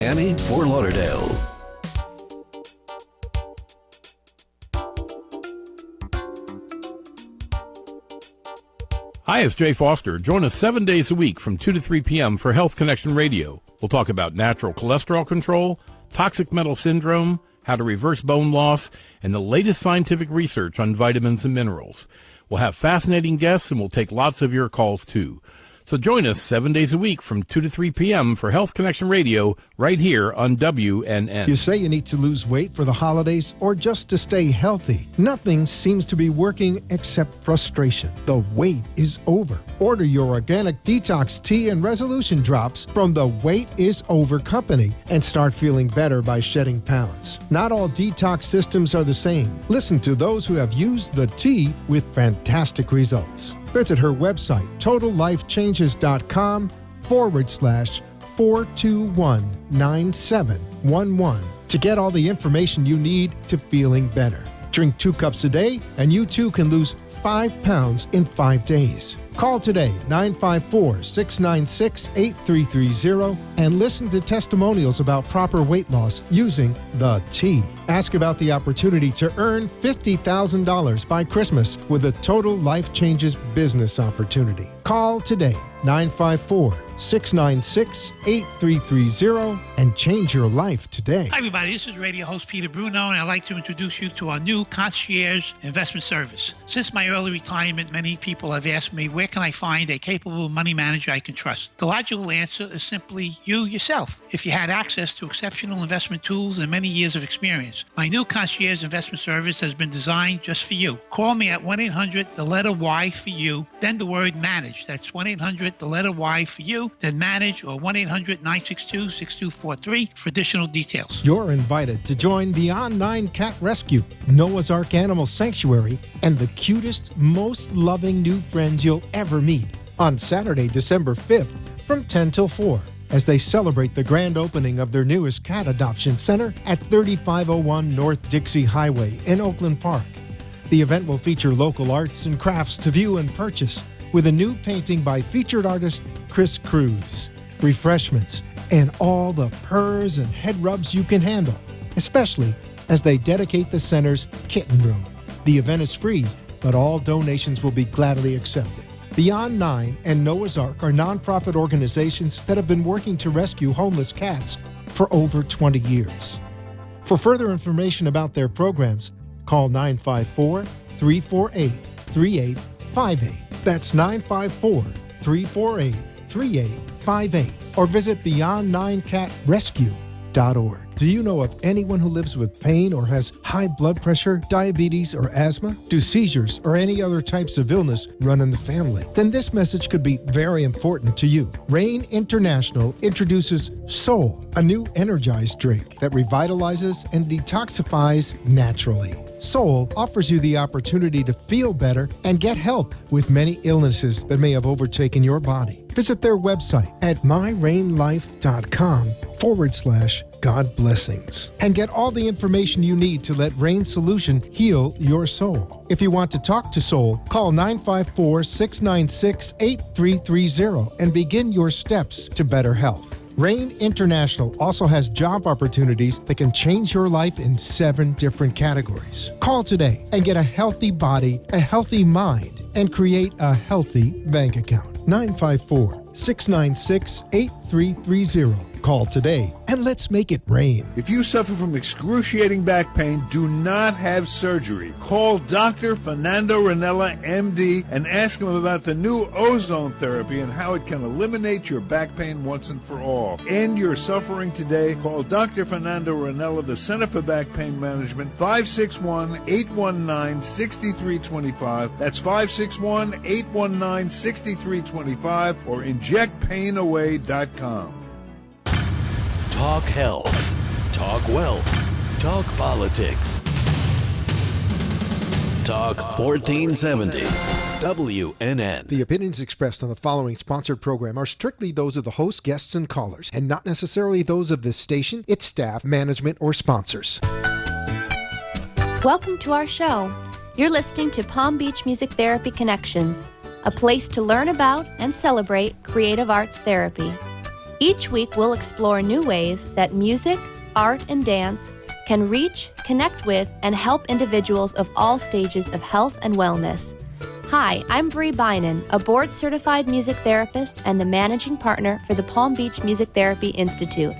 Miami, Fort Lauderdale. Hi, it's Jay Foster. Join us 7 days a week from 2 to 3 p.m. for Health Connection Radio. We'll talk about natural cholesterol control, toxic metal syndrome, how to reverse bone loss, and the latest scientific research on vitamins and minerals. We'll have fascinating guests, and we'll take lots of your calls, too. So join us 7 days a week from 2 to 3 p.m. for Health Connection Radio right here on WNN. You say you need to lose weight for the holidays or just to stay healthy. Nothing seems to be working except frustration. The wait is over. Order your organic detox tea and resolution drops from the Wait is Over company and start feeling better by shedding pounds. Not all detox systems are the same. Listen to those who have used the tea with fantastic results. Visit her website, totallifechanges.com/4219711 to get all the information you need to feeling better. Drink 2 cups a day, and you too can lose 5 pounds in 5 days. Call today, 954-696-8330, and listen to testimonials about proper weight loss using the tea. Ask about the opportunity to earn $50,000 by Christmas with a Total Life Changes business opportunity. Call today, 954-696-8330, and change your life today. Hi, everybody. This is radio host Peter Bruno, and I'd like to introduce you to our new concierge investment service. Since my early retirement, many people have asked me, where can I find a capable money manager I can trust? The logical answer is simply you yourself. If you had access to exceptional investment tools and many years of experience, my new concierge investment service has been designed just for you. Call me at 1-800, the letter Y for you, then the word manage. That's 1-800, the letter Y for you, then manage, or 1-800-962-6243 for additional details. You're invited to join Beyond 9 Cat Rescue, Noah's Ark Animal Sanctuary, and the cutest, most loving new friends you'll ever meet on Saturday, December 5th from 10 till 4 as they celebrate the grand opening of their newest cat adoption center at 3501 North Dixie Highway in Oakland Park. The event will feature local arts and crafts to view and purchase, with a new painting by featured artist Chris Cruz, refreshments, and all the purrs and head rubs you can handle, especially as they dedicate the center's kitten room. The event is free, but all donations will be gladly accepted. Beyond 9 and Noah's Ark are nonprofit organizations that have been working to rescue homeless cats for over 20 years. For further information about their programs, call 954-348-3858. That's 954-348-3858. Or visit beyond9catrescue.org. Do you know of anyone who lives with pain or has high blood pressure, diabetes, or asthma? Do seizures or any other types of illness run in the family? Then this message could be very important to you. Rain International introduces Soul, a new energized drink that revitalizes and detoxifies naturally. Soul offers you the opportunity to feel better and get help with many illnesses that may have overtaken your body. Visit their website at myrainlife.com/God blessings and get all the information you need to let Rain Solution heal your soul. If you want to talk to Soul, call 954-696-8330 and begin your steps to better health. Rain International also has job opportunities that can change your life in 7 different categories. Call today and get a healthy body, a healthy mind, and create a healthy bank account. 954-696-8330. Call today and let's make it rain. If you suffer from excruciating back pain, do not have surgery. Call Dr. Fernando Ranella, MD, and ask him about the new ozone therapy and how it can eliminate your back pain once and for all. End your suffering today. Call Dr. Fernando Ranella, the Center for Back Pain Management, 561-819-6325. That's 561-819-6325 or injectpainaway.com. Talk health. Talk wealth. Talk politics. Talk 1470. WNN. The opinions expressed on the following sponsored program are strictly those of the host, guests, and callers, and not necessarily those of this station, its staff, management, or sponsors. Welcome to our show. You're listening to Palm Beach Music Therapy Connections, a place to learn about and celebrate creative arts therapy. Each week, we'll explore new ways that music, art, and dance can reach, connect with, and help individuals of all stages of health and wellness. Hi, I'm Bree Bynan, a board-certified music therapist and the managing partner for the Palm Beach Music Therapy Institute.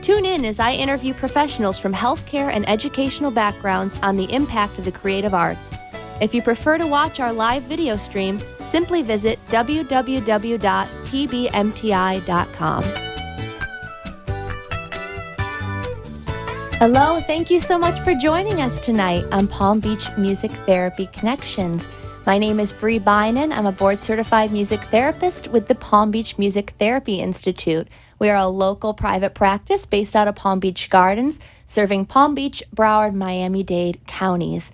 Tune in as I interview professionals from healthcare and educational backgrounds on the impact of the creative arts. If you prefer to watch our live video stream, simply visit www.pbmti.com. Hello, thank you so much for joining us tonight on Palm Beach Music Therapy Connections. My name is Bree Bynan. I'm a board-certified music therapist with the Palm Beach Music Therapy Institute. We are a local private practice based out of Palm Beach Gardens, serving Palm Beach, Broward, Miami-Dade counties.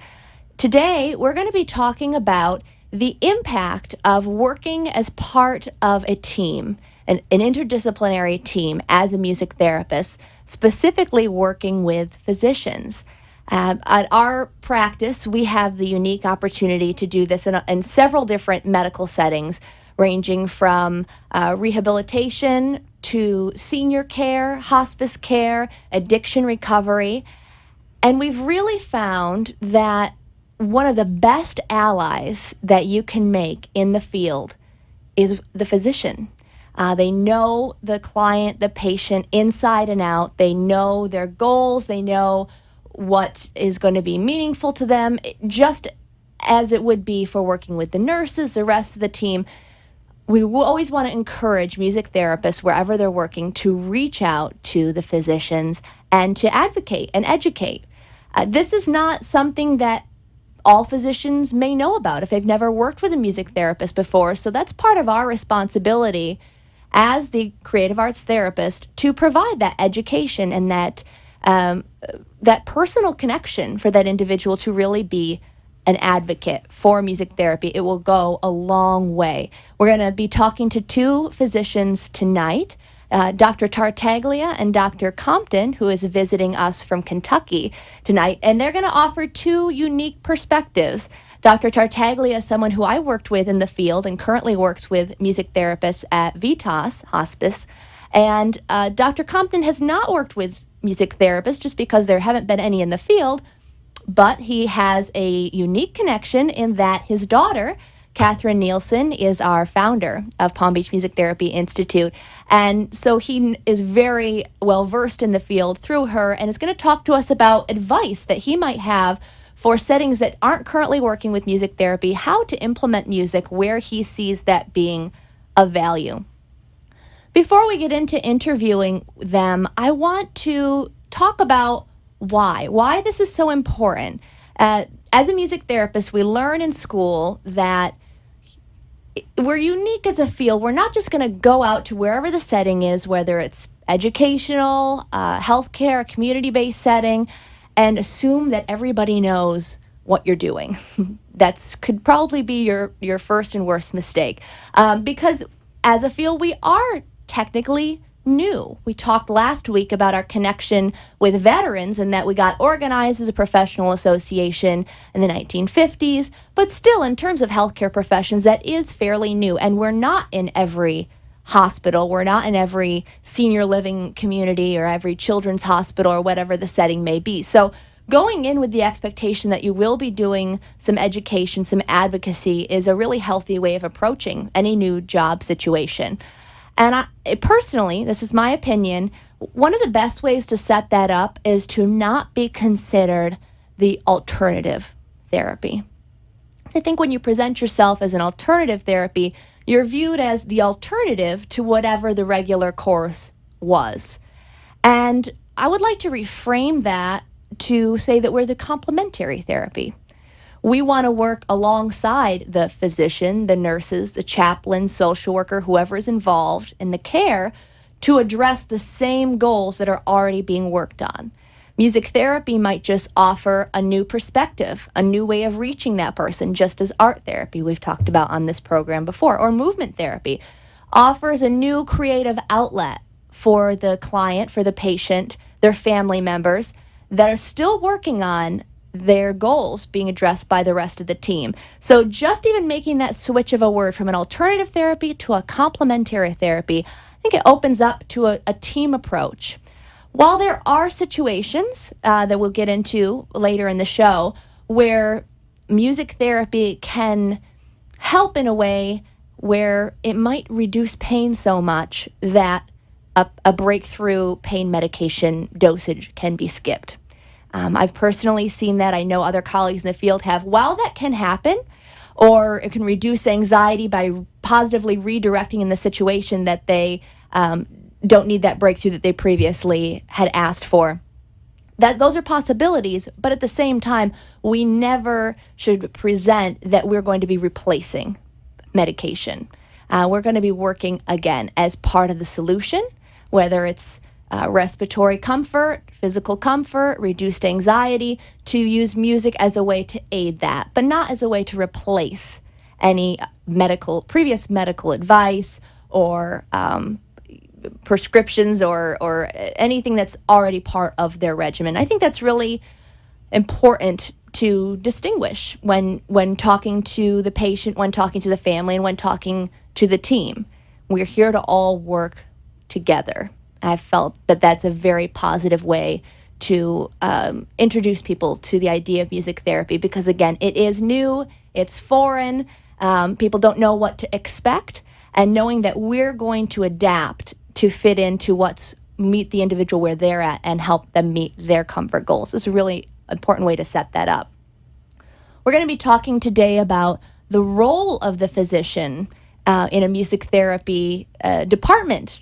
Today, we're going to be talking about the impact of working as part of a team, an interdisciplinary team as a music therapist, specifically working with physicians. At our practice, we have the unique opportunity to do this in several different medical settings, ranging from rehabilitation to senior care, hospice care, addiction recovery. And we've really found that one of the best allies that you can make in the field is the physician. They know the client, the patient inside and out. They know their goals. They know what is going to be meaningful to them, just as it would be for working with the nurses, the rest of the team. We will always want to encourage music therapists, wherever they're working, to reach out to the physicians and to advocate and educate. This is not something that all physicians may know about if they've never worked with a music therapist before. So that's part of our responsibility as the creative arts therapist to provide that education and that personal connection for that individual to really be an advocate for music therapy. It will go a long way. We're going to be talking to two physicians tonight, Dr. Tartaglia and Dr. Compton, who is visiting us from Kentucky tonight, and they're going to offer two unique perspectives. Dr. Tartaglia is someone who I worked with in the field and currently works with music therapists at Vitas Hospice, and Dr. Compton has not worked with music therapists just because there haven't been any in the field, but he has a unique connection in that his daughter, Catherine Nielsen, is our founder of Palm Beach Music Therapy Institute. And so he is very well versed in the field through her and is going to talk to us about advice that he might have for settings that aren't currently working with music therapy, how to implement music where he sees that being of value. Before we get into interviewing them, I want to talk about why this is so important. As a music therapist, we learn in school that we're unique as a field. We're not just going to go out to wherever the setting is, whether it's educational, healthcare, community-based setting, and assume that everybody knows what you're doing. That could probably be your first and worst mistake. Because as a field, we are technically new. We talked last week about our connection with veterans and that we got organized as a professional association in the 1950s, but still in terms of healthcare professions, that is fairly new. And we're not in every hospital. We're not in every senior living community or every children's hospital or whatever the setting may be. So going in with the expectation that you will be doing some education, some advocacy is a really healthy way of approaching any new job situation. And personally, this is my opinion, one of the best ways to set that up is to not be considered the alternative therapy. I think when you present yourself as an alternative therapy, you're viewed as the alternative to whatever the regular course was. And I would like to reframe that to say that we're the complementary therapy. We want to work alongside the physician, the nurses, the chaplain, social worker, whoever is involved in the care to address the same goals that are already being worked on. Music therapy might just offer a new perspective, a new way of reaching that person, just as art therapy we've talked about on this program before, or movement therapy offers a new creative outlet for the client, for the patient, their family members that are still working on their goals being addressed by the rest of the team. So just even making that switch of a word from an alternative therapy to a complementary therapy, think it opens up to a team approach. While there are situations that we'll get into later in the show where music therapy can help in a way where it might reduce pain so much that a breakthrough pain medication dosage can be skipped. I've personally seen that. I know other colleagues in the field have. While that can happen, or it can reduce anxiety by positively redirecting in the situation that they don't need that breakthrough that they previously had asked for. Those are possibilities, but at the same time, we never should present that we're going to be replacing medication. We're going to be working, again, as part of the solution, whether it's respiratory comfort, physical comfort, reduced anxiety, to use music as a way to aid that, but not as a way to replace any previous medical advice or prescriptions or anything that's already part of their regimen. I think that's really important to distinguish when talking to the patient, when talking to the family, and when talking to the team. We're here to all work together. I've felt that that's a very positive way to introduce people to the idea of music therapy because, again, it is new, it's foreign, people don't know what to expect, and knowing that we're going to adapt to fit into meet the individual where they're at and help them meet their comfort goals is a really important way to set that up. We're going to be talking today about the role of the physician in a music therapy department.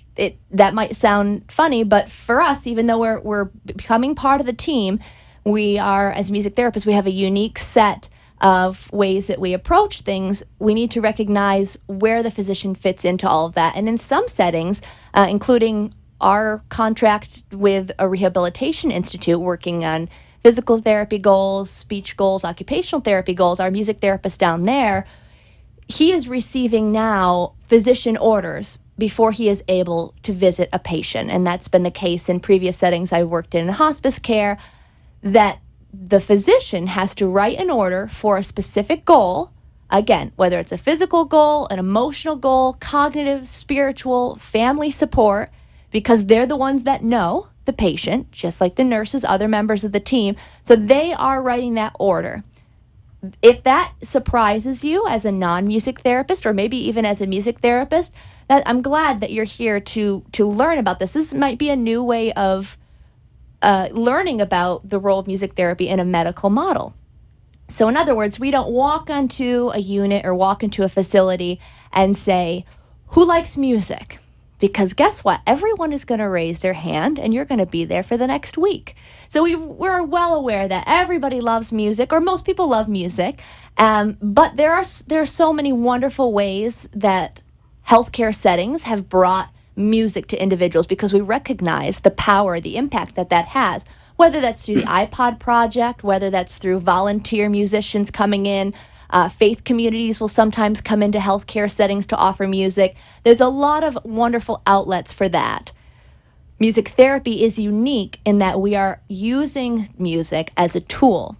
That might sound funny, but for us, even though we're becoming part of the team, we are, as music therapists, we have a unique set of ways that we approach things. We need to recognize where the physician fits into all of that. And in some settings, including our contract with a rehabilitation institute working on physical therapy goals, speech goals, occupational therapy goals, our music therapist down there, he is receiving now physician orders before he is able to visit a patient. And that's been the case in previous settings I worked in hospice care, that the physician has to write an order for a specific goal, again, whether it's a physical goal, an emotional goal, cognitive, spiritual, family support, because they're the ones that know the patient, just like the nurses, other members of the team. So they are writing that order. If that surprises you as a non-music therapist, or maybe even as a music therapist, I'm glad that you're here to learn about this. This might be a new way of learning about the role of music therapy in a medical model. So in other words, we don't walk onto a unit or walk into a facility and say, who likes music? Because guess what? Everyone is going to raise their hand and you're going to be there for the next week. So we're well aware that everybody loves music, or most people love music. But there are so many wonderful ways that healthcare settings have brought music to individuals because we recognize the power, the impact that has, whether that's through the iPod project, whether that's through volunteer musicians coming in. Faith communities will sometimes come into healthcare settings to offer music. There's a lot of wonderful outlets for that. Music therapy is unique in that we are using music as a tool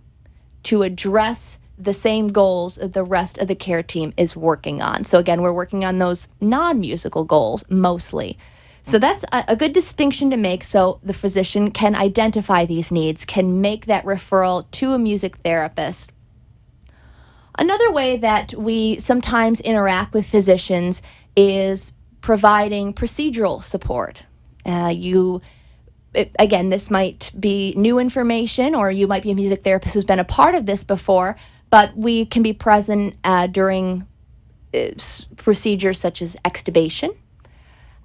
to address the same goals that the rest of the care team is working on. So again, we're working on those non-musical goals mostly. So that's a good distinction to make, so the physician can identify these needs, can make that referral to a music therapist. Another way that we sometimes interact with physicians is providing procedural support. Again, this might be new information, or you might be a music therapist who's been a part of this before, but we can be present during procedures such as extubation,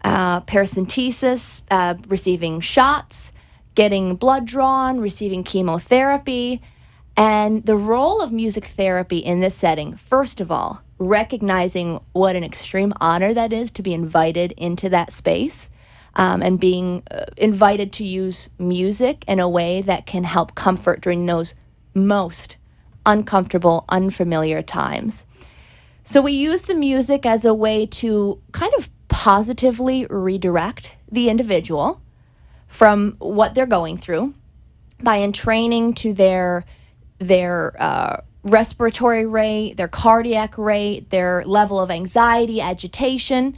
paracentesis, receiving shots, getting blood drawn, receiving chemotherapy. And the role of music therapy in this setting, first of all, recognizing what an extreme honor that is to be invited into that space, and being invited to use music in a way that can help comfort during those most uncomfortable, unfamiliar times. So we use the music as a way to kind of positively redirect the individual from what they're going through by entraining to their respiratory rate, their cardiac rate, their level of anxiety, agitation,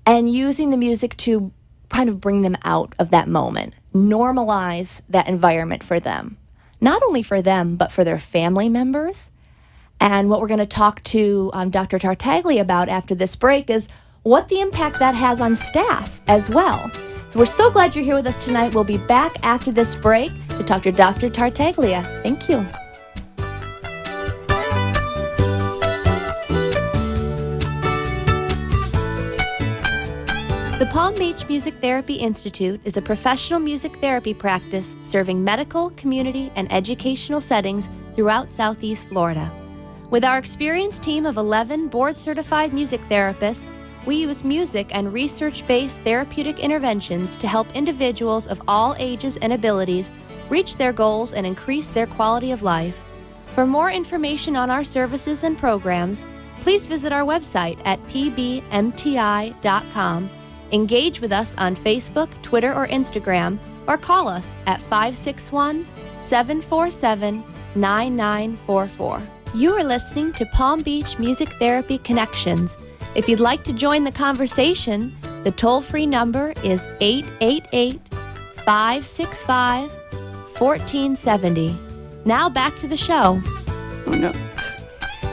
and using the music to kind of bring them out of that moment, normalize that environment for them, not only for them, but for their family members. And what we're going to talk to Dr. Tartaglia about after this break is what the impact that has on staff as well. So we're so glad you're here with us tonight. We'll be back after this break to talk to Dr. Tartaglia. Thank you. The Palm Beach Music Therapy Institute is a professional music therapy practice serving medical, community, and educational settings throughout Southeast Florida. With our experienced team of 11 board-certified music therapists, we use music and research-based therapeutic interventions to help individuals of all ages and abilities reach their goals and increase their quality of life. For more information on our services and programs, please visit our website at pbmti.com. Engage with us on Facebook, Twitter, or Instagram, or call us at 561-747-9944. You are listening to Palm Beach Music Therapy Connections. If you'd like to join the conversation, the toll-free number is 888-565-1470. Now back to the show. Oh, no.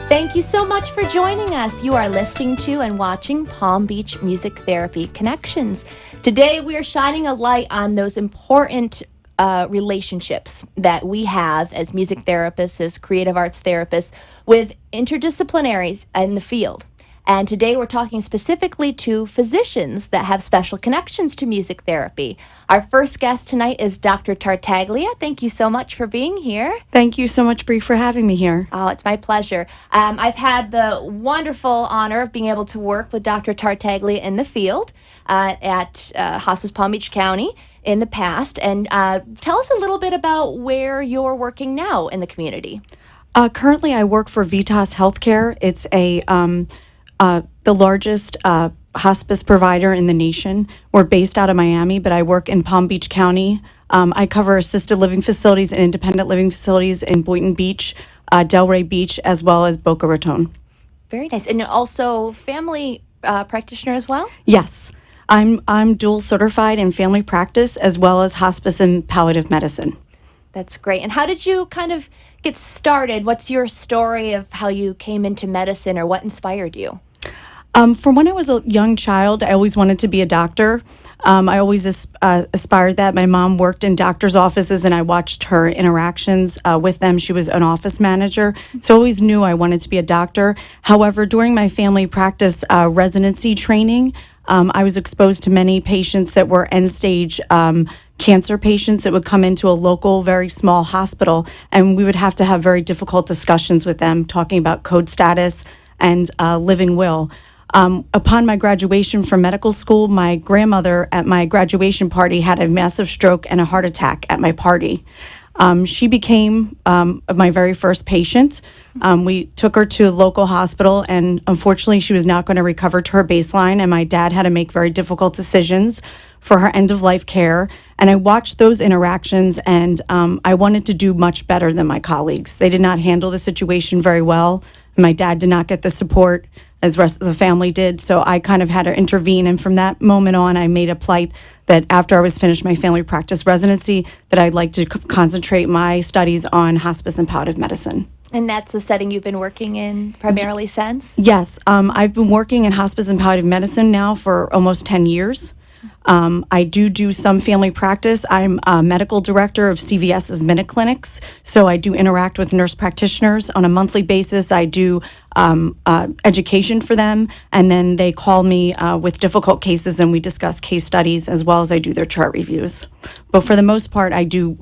Thank you so much for joining us. You are listening to and watching Palm Beach Music Therapy Connections. Today we are shining a light on those important relationships that we have as music therapists, as creative arts therapists, with interdisciplinaries in the field. And today we're talking specifically to physicians that have special connections to music therapy. Our first guest tonight is Dr. Tartaglia. Thank you so much for being here. Thank you so much, Bree, for having me here. Oh, it's my pleasure. I've had the wonderful honor of being able to work with Dr. Tartaglia in the field at Hospice Palm Beach County in the past. And tell us a little bit about where you're working now in the community. Currently, I work for Vitas Healthcare. It's the largest hospice provider in the nation. We're based out of Miami, but I work in Palm Beach County. I cover assisted living facilities and independent living facilities in Boynton Beach, Delray Beach, as well as Boca Raton. Very nice. And also family practitioner as well? Yes. I'm dual certified in family practice as well as hospice and palliative medicine. That's great. And how did you kind of get started? What's your story of how you came into medicine, or what inspired you? From when I was a young child, I always wanted to be a doctor. I always aspired that. My mom worked in doctor's offices, and I watched her interactions with them. She was an office manager, so I always knew I wanted to be a doctor. However, during my family practice residency training, I was exposed to many patients that were end-stage cancer patients that would come into a local, very small hospital, and we would have to have very difficult discussions with them, talking about code status and living will. Upon my graduation from medical school, my grandmother at my graduation party had a massive stroke and a heart attack at my party. She became my very first patient. We took her to a local hospital, and unfortunately, she was not going to recover to her baseline, and my dad had to make very difficult decisions for her end-of-life care. And I watched those interactions, and I wanted to do much better than my colleagues. They did not handle the situation very well, and my dad did not get the support as the rest of the family did, so I kind of had to intervene. And from that moment on, I made a plight that after I was finished my family practice residency, that I'd like to concentrate my studies on hospice and palliative medicine. And that's the setting you've been working in primarily since? Yes, I've been working in hospice and palliative medicine now for almost 10 years. I do some family practice. I'm a medical director of CVS's Minute Clinics, so I do interact with nurse practitioners on a monthly basis. I do education for them, and then they call me with difficult cases, and we discuss case studies as well as I do their chart reviews. But for the most part, I do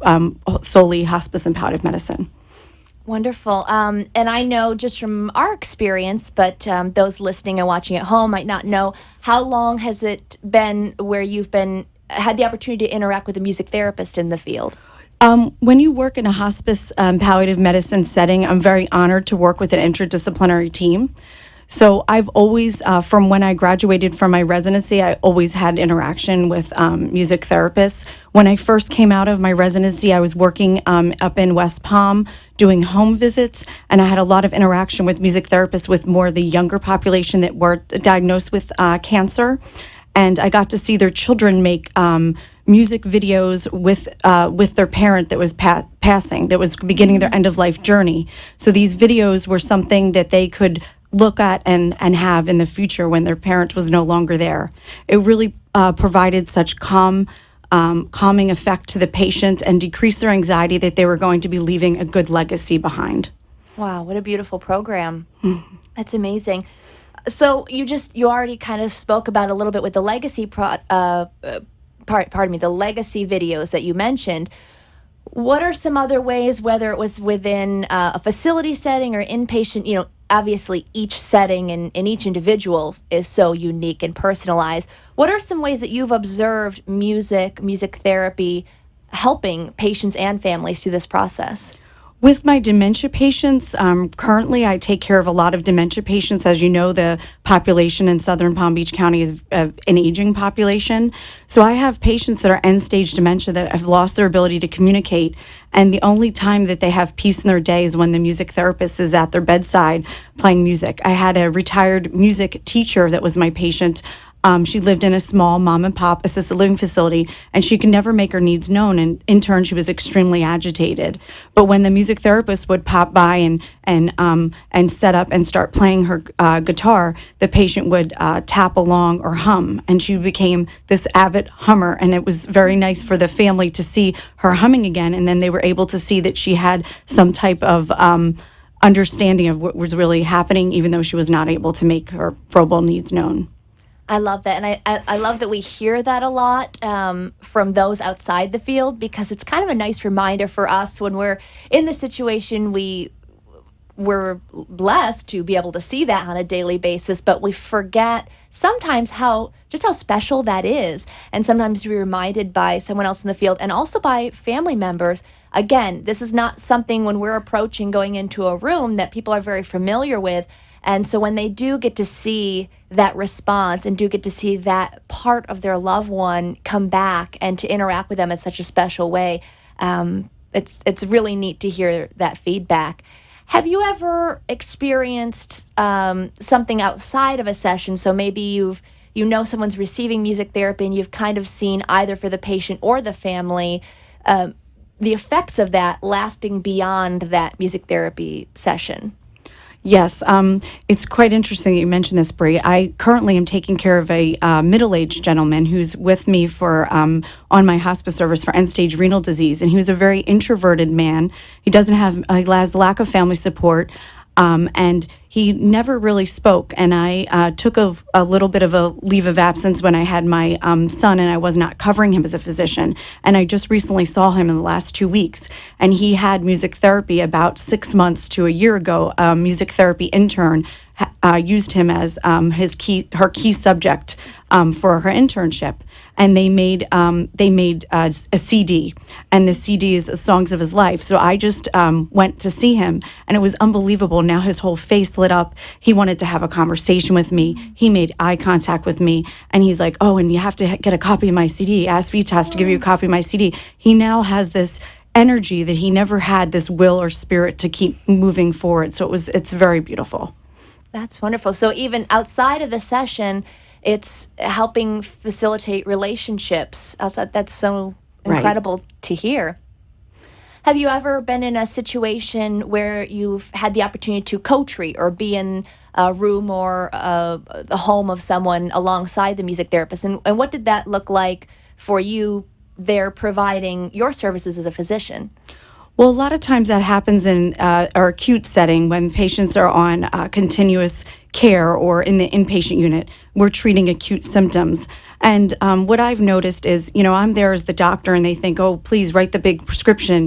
solely hospice and palliative medicine. Wonderful. And I know just from our experience, but those listening and watching at home might not know, how long has it been where you've had the opportunity to interact with a music therapist in the field? When you work in a hospice palliative medicine setting, I'm very honored to work with an interdisciplinary team. So I've always, from when I graduated from my residency, I always had interaction with music therapists. When I first came out of my residency, I was working up in West Palm doing home visits, and I had a lot of interaction with music therapists with more the younger population that were diagnosed with cancer. and I got to see their children make music videos with their parent that was passing, that was beginning their end of life journey. So these videos were something that they could look at and have in the future when their parent was no longer there. It really provided such calming effect to the patient and decreased their anxiety that they were going to be leaving a good legacy behind. Wow, what a beautiful program. That's amazing. So you already kind of spoke about a little bit with the legacy the legacy videos that you mentioned. What are some other ways, whether it was within a facility setting or inpatient, obviously each setting and each individual is so unique and personalized. What are some ways that you've observed music therapy helping patients and families through this process? With my dementia patients, currently I take care of a lot of dementia patients. As you know, the population in Southern Palm Beach County is an aging population. So I have patients that are end-stage dementia that have lost their ability to communicate, and the only time that they have peace in their day is when the music therapist is at their bedside playing music. I had a retired music teacher that was my patient. She lived in a small mom and pop assisted living facility, and she could never make her needs known. And in turn, she was extremely agitated. But when the music therapist would pop by and set up and start playing her guitar, the patient would tap along or hum, and she became this avid hummer. And it was very nice for the family to see her humming again. And then they were able to see that she had some type of understanding of what was really happening, even though she was not able to make her verbal needs known. I love that. And I love that we hear that a lot from those outside the field, because it's kind of a nice reminder for us when we're in the situation we're blessed to be able to see that on a daily basis, but we forget sometimes how special that is. And sometimes we're reminded by someone else in the field and also by family members. Again, this is not something when we're approaching going into a room that people are very familiar with. And so when they do get to see that response and do get to see that part of their loved one come back and to interact with them in such a special way, it's really neat to hear that feedback. Have you ever experienced something outside of a session? So maybe someone's receiving music therapy and you've kind of seen either for the patient or the family the effects of that lasting beyond that music therapy session. Yes, it's quite interesting that you mentioned this, Bree. I currently am taking care of a middle-aged gentleman who's with me for on my hospice service for end-stage renal disease, and he was a very introverted man. He has lack of family support, and he never really spoke. And I took a little bit of a leave of absence when I had my son, and I was not covering him as a physician. And I just recently saw him in the last 2 weeks, and he had music therapy about 6 months to a year ago. A music therapy intern used him as her key subject for her internship, and they made a CD, and the CD is Songs of His Life. So I just went to see him, and it was unbelievable. Now his whole face lit up. He wanted to have a conversation with me. He made eye contact with me, and he's like, "Oh, and you have to get a copy of my CD. Ask Vitas to give you a copy of my CD." He now has this energy that he never had, this will or spirit to keep moving forward. So it's very beautiful. That's wonderful. So even outside of the session, it's helping facilitate relationships. That's so incredible to hear. Have you ever been in a situation where you've had the opportunity to co-treat or be in a room or the home of someone alongside the music therapist? And what did that look like for you there providing your services as a physician? Well, a lot of times that happens in our acute setting when patients are on continuous care or in the inpatient unit. We're treating acute symptoms. And what I've noticed is, I'm there as the doctor and they think, oh, please write the big prescription,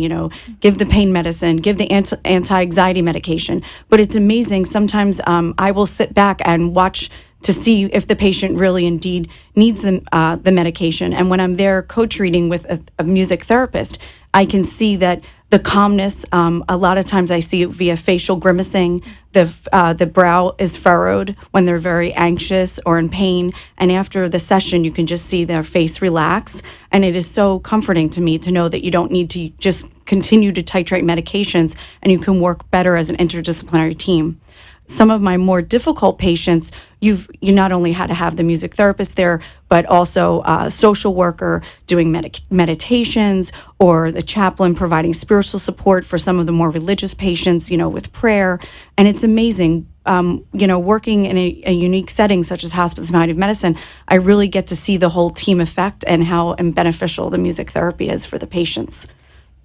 give the pain medicine, give the anti-anxiety medication. But it's amazing. Sometimes I will sit back and watch to see if the patient really indeed needs the medication. And when I'm there co-treating with a music therapist, I can see that the calmness, a lot of times I see it via facial grimacing. The brow is furrowed when they're very anxious or in pain. And after the session, you can just see their face relax. And it is so comforting to me to know that you don't need to just continue to titrate medications and you can work better as an interdisciplinary team. some of my more difficult patients, you not only had to have the music therapist there, but also a social worker doing meditations, or the chaplain providing spiritual support for some of the more religious patients, with prayer. And it's amazing. Working in a unique setting such as hospice and palliative medicine, I really get to see the whole team effect and how beneficial the music therapy is for the patients.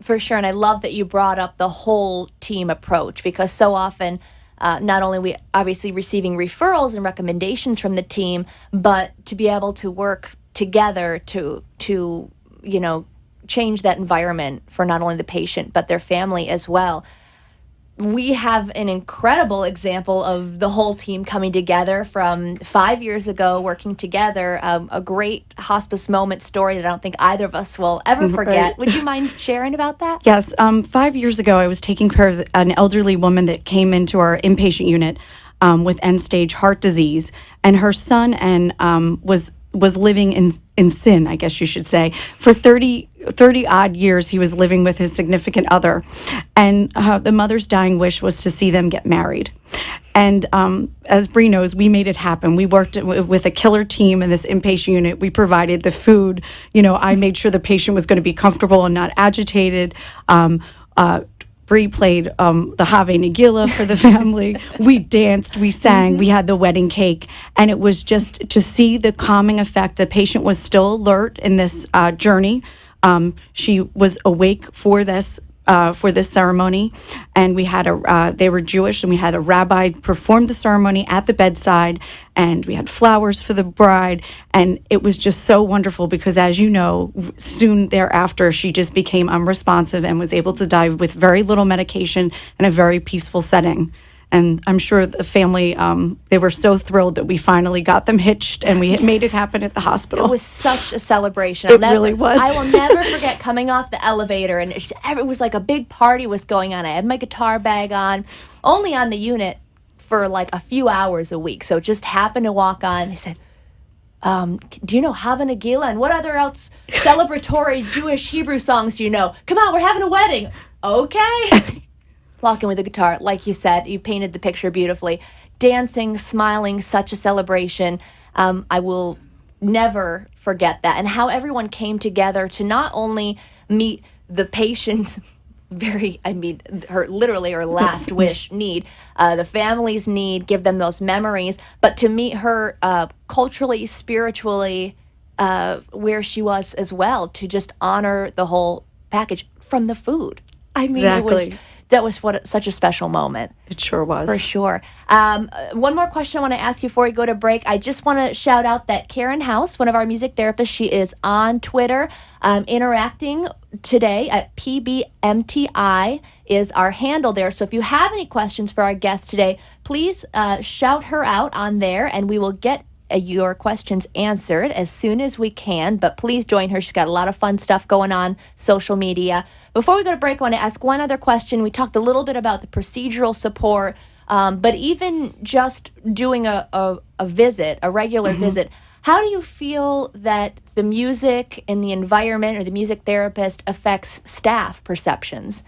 For sure. And I love that you brought up the whole team approach, because so often, not only we obviously receiving referrals and recommendations from the team, but to be able to work together to change that environment for not only the patient, but their family as well. We have an incredible example of the whole team coming together from 5 years ago, working together. A great hospice moment story that I don't think either of us will ever forget. Right. Would you mind sharing about that? Yes. 5 years ago, I was taking care of an elderly woman that came into our inpatient unit with end-stage heart disease, and her son was living in sin, I guess you should say. For 30 odd years, he was living with his significant other. And the mother's dying wish was to see them get married. And as Bree knows, we made it happen. We worked with a killer team in this inpatient unit. We provided the food. I made sure the patient was going to be comfortable and not agitated. Bree played the Have Nagila for the family. We danced, we sang, we had the wedding cake. And it was just to see the calming effect. The patient was still alert in this journey. She was awake for this ceremony, and we had they were Jewish, and we had a rabbi perform the ceremony at the bedside, and we had flowers for the bride, and it was just so wonderful because, as you know, soon thereafter she just became unresponsive and was able to die with very little medication in a very peaceful setting. And I'm sure the family, they were so thrilled that we finally got them hitched and we made it happen at the hospital. It was such a celebration. It really was. I will never forget coming off the elevator, and it was like a big party was going on. I had my guitar bag on, only on the unit for like a few hours a week. So just happened to walk on. He said, do you know Hava Nagila? And what other else celebratory Jewish Hebrew songs do you know? Come on, we're having a wedding. Okay. Walking with a guitar, like you said, you painted the picture beautifully. Dancing, smiling, such a celebration. I will never forget that. And how everyone came together to not only meet the patient's her last wish need, the family's need, give them those memories, but to meet her culturally, spiritually, where she was as well, to just honor the whole package from the food. Exactly. That was such a special moment. It sure was. For sure. One more question I want to ask you before we go to break. I just want to shout out that Karen House, one of our music therapists, she is on Twitter interacting today at PBMTI is our handle there. So if you have any questions for our guest today, please shout her out on there, and we will get your questions answered as soon as we can, but please join her. She's got a lot of fun stuff going on social media. Before we go to break, I want to ask one other question. We talked a little bit about the procedural support, but even just doing a visit, a regular visit, how do you feel that the music and the environment or the music therapist affects staff perceptions?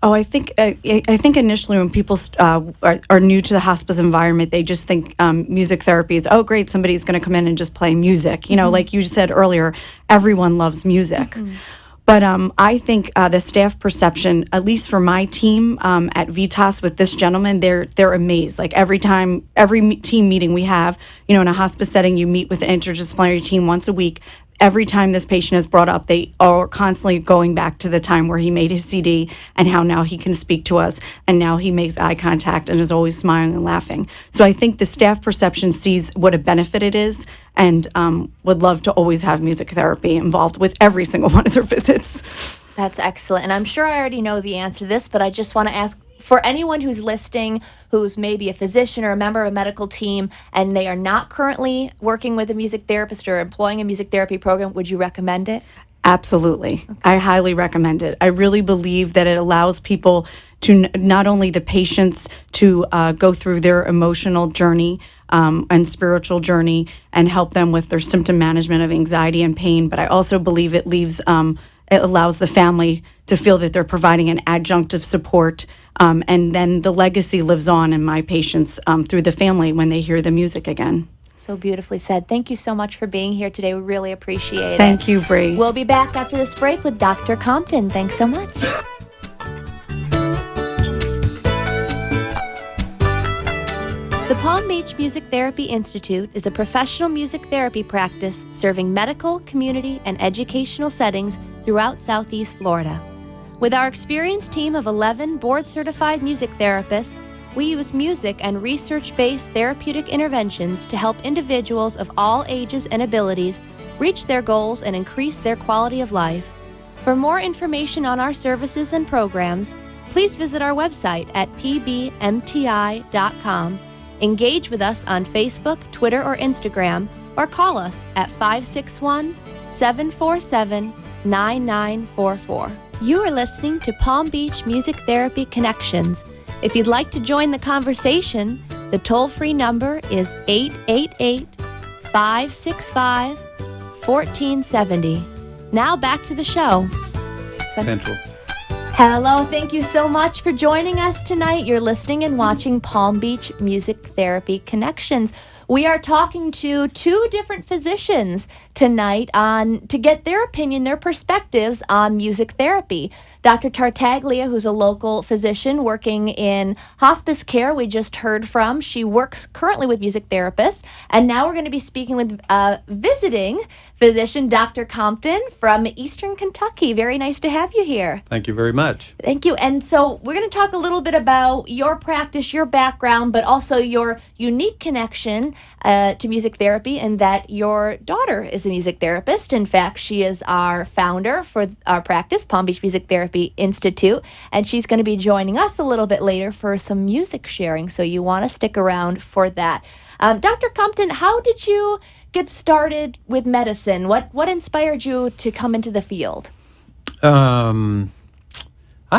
Oh, I think initially when people are new to the hospice environment, they just think music therapy is, oh, great, somebody's going to come in and just play music. Like you said earlier, everyone loves music. But I think the staff perception, at least for my team at Vitas with this gentleman, they're amazed. Like every team meeting we have, in a hospice setting, you meet with the interdisciplinary team once a week. Every time this patient is brought up, they are constantly going back to the time where he made his CD and how now he can speak to us, and now he makes eye contact and is always smiling and laughing. So I think the staff perception sees what a benefit it is, and would love to always have music therapy involved with every single one of their visits. That's excellent. And I'm sure I already know the answer to this, but I just want to ask, for anyone who's listening, who's maybe a physician or a member of a medical team, and they are not currently working with a music therapist or employing a music therapy program, would you recommend it? Absolutely. Okay. I highly recommend it. I really believe that it allows people to, not only the patients to go through their emotional journey and spiritual journey and help them with their symptom management of anxiety and pain, but I also believe it allows the family to feel that they're providing an adjunctive support. And then the legacy lives on in my patients through the family when they hear the music again. So beautifully said. Thank you so much for being here today. We really appreciate it. Thank you, Bree. We'll be back after this break with Dr. Compton. Thanks so much. The Palm Beach Music Therapy Institute is a professional music therapy practice serving medical, community, and educational settings throughout Southeast Florida. With our experienced team of 11 board-certified music therapists, we use music and research-based therapeutic interventions to help individuals of all ages and abilities reach their goals and increase their quality of life. For more information on our services and programs, please visit our website at pbmti.com. Engage with us on Facebook, Twitter, or Instagram, or call us at 561-747-9944. You are listening to Palm Beach Music Therapy Connections. If you'd like to join the conversation, the toll-free number is 888-565-1470. Now back to the show. Central. Hello, thank you so much for joining us tonight. You're listening and watching Palm Beach Music Therapy Connections. We are talking to two different physicians tonight to get their opinion, their perspectives on music therapy. Dr. Tartaglia, who's a local physician working in hospice care, we just heard from. She works currently with music therapists. And now we're going to be speaking with visiting physician, Dr. Compton from Eastern Kentucky. Very nice to have you here. Thank you very much. Thank you. And so we're going to talk a little bit about your practice, your background, but also your unique connection to music therapy, and that your daughter is a music therapist. In fact, she is our founder for our practice, Palm Beach Music Therapy Institute, and she's going to be joining us a little bit later for some music sharing, so you want to stick around for that. Dr. Compton, how did you get started with medicine? What inspired you to come into the field? I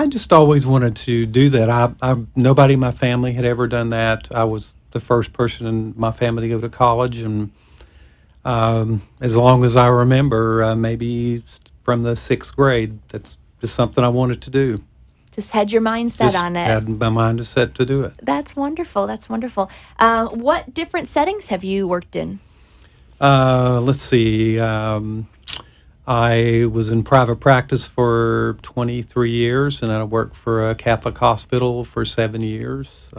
just always wanted to do that. Nobody in my family had ever done that. I was the first person in my family to go to college, and as long as I remember, maybe from the 6th grade, that's just something I wanted to do. Just had your mind set on it. Had my mind set to do it. That's wonderful. That's wonderful. What different settings have you worked in? Let's see. I was in private practice for 23 years, and I worked for a Catholic hospital for 7 years.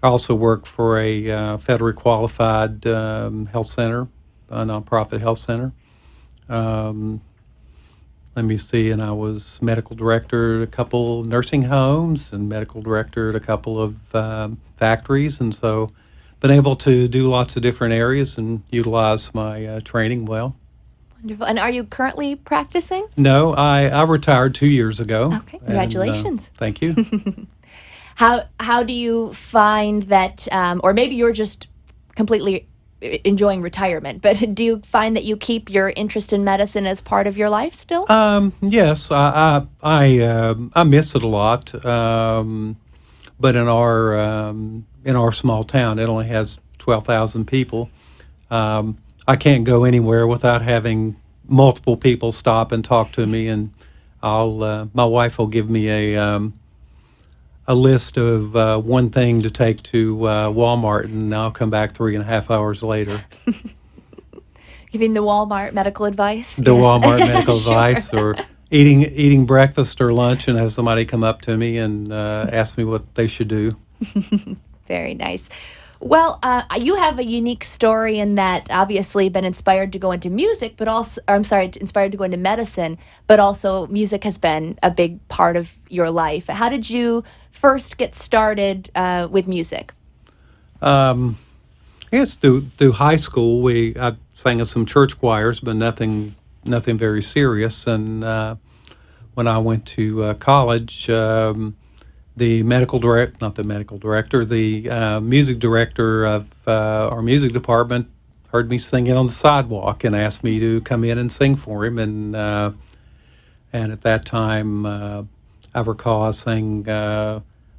I also worked for a federally qualified health center, a nonprofit health center. Let me see, and I was medical director at a couple nursing homes and medical director at a couple of factories, and so been able to do lots of different areas and utilize my training well. Wonderful. And are you currently practicing? No, I retired 2 years ago. Okay, congratulations. Thank you. How do you find that, or maybe you're just completely enjoying retirement, but do you find that you keep your interest in medicine as part of your life still? Yes, I miss it a lot. But in our small town, it only has 12,000 people. I can't go anywhere without having multiple people stop and talk to me, and my wife will give me a list of one thing to take to Walmart, and I'll come back 3.5 hours later. Giving the Walmart medical advice? The Yes. Walmart medical Sure. advice, or eating breakfast or lunch and have somebody come up to me and ask me what they should do. Very nice. Well, you have a unique story in that obviously been inspired to go into music, but also, inspired to go into medicine, but also music has been a big part of your life. How did you first get started with music? Yes, through high school, I sang in some church choirs, but nothing very serious. And when I went to college, the music director of our music department heard me singing on the sidewalk and asked me to come in and sing for him. And at that time, I recall I sang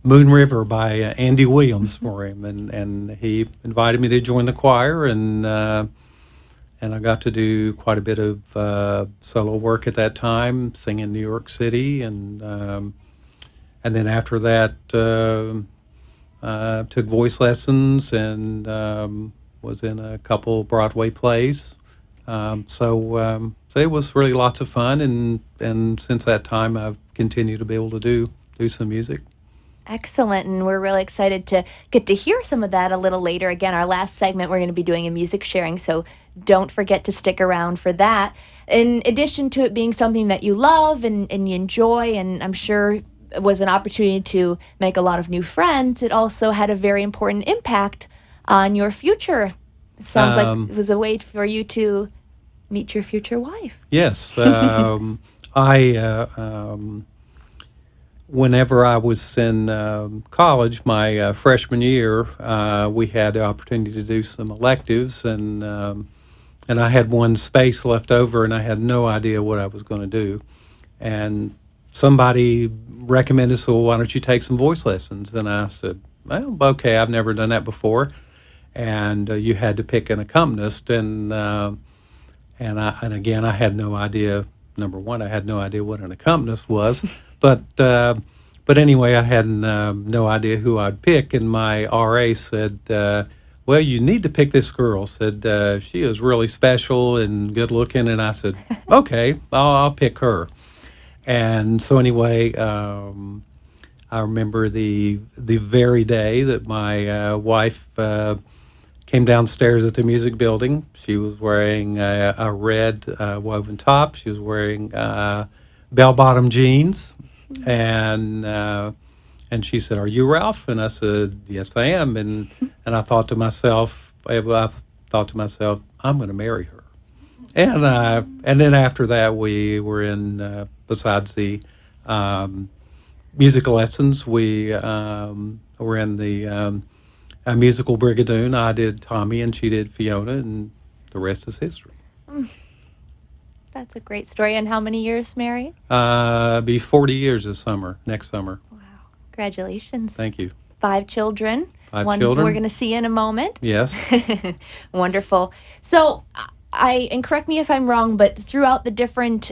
Moon River by Andy Williams for him, and he invited me to join the choir, and I got to do quite a bit of solo work at that time, sing in New York City, and then after that, took voice lessons and was in a couple Broadway plays. So it was really lots of fun, and since that time, I've continued to be able to do some music. Excellent, and we're really excited to get to hear some of that a little later. Again, our last segment, we're going to be doing a music sharing, so don't forget to stick around for that. In addition to it being something that you love and you enjoy, and I'm sure it was an opportunity to make a lot of new friends, it also had a very important impact on your future. Sounds like it was a way for you to meet your future wife. Yes. Whenever I was in college, my freshman year, we had the opportunity to do some electives, and I had one space left over, and I had no idea what I was going to do. And somebody recommended, so why don't you take some voice lessons? And I said, well, okay, I've never done that before. And you had to pick an accompanist, and again, I had no idea. Number one, I had no idea what an accompanist was, but anyway, I had no idea who I'd pick, and my RA said, well, you need to pick this girl. Said she is really special and good looking, and I said, okay, I'll pick her. And so anyway, I remember the very day that my wife came downstairs at the music building. She was wearing a red woven top. She was wearing bell-bottom jeans, and she said, "Are you Ralph?" And I said, "Yes, I am." And I thought to myself, I'm going to marry her. And then after that, we were in besides the musical lessons, we were in the a musical Brigadoon. I did Tommy and she did Fiona, and the rest is history. That's a great story. And how many years married? Be 40 years next summer. Wow. Congratulations. Thank you. 5 children. 5 children. We're going to see in a moment. Yes. Wonderful. So, and correct me if I'm wrong, but throughout the different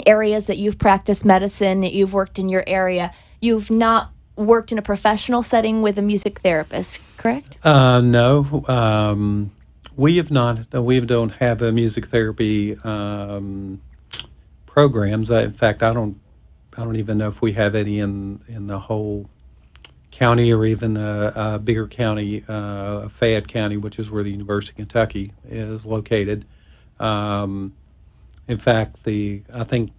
areas that you've practiced medicine, that you've worked in your area, you've not worked in a professional setting with a music therapist, correct? No, we have not. We don't have a music therapy programs. In fact, I don't even know if we have any in the whole county, or even a bigger county, Fayette County, which is where the University of Kentucky is located. In fact, I think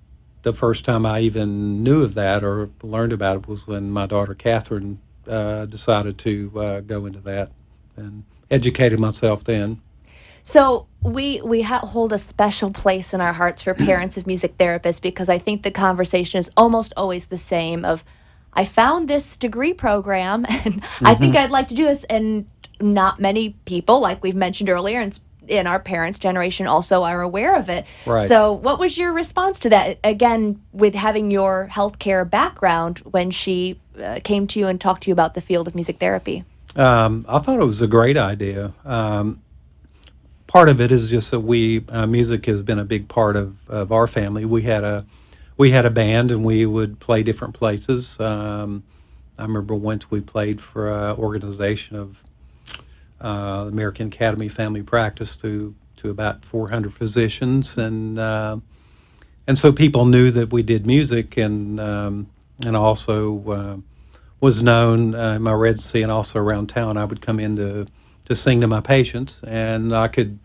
the first time I even knew of that or learned about it was when my daughter Catherine decided to go into that, and educated myself then. So we hold a special place in our hearts for parents of music therapists, because I think the conversation is almost always the same of, I found this degree program and I think I'd like to do this, and not many people, like we've mentioned earlier, and in our parents' generation also are aware of it. Right. So what was your response to that, again, with having your healthcare background, when she came to you and talked to you about the field of music therapy? I thought it was a great idea. Part of it is just that music has been a big part of our family. We had a band, and we would play different places. I remember once we played for an organization of American Academy of Family Practice to about 400 physicians, and so people knew that we did music, and also was known in my residency and also around town. I would come in to sing to my patients, and I could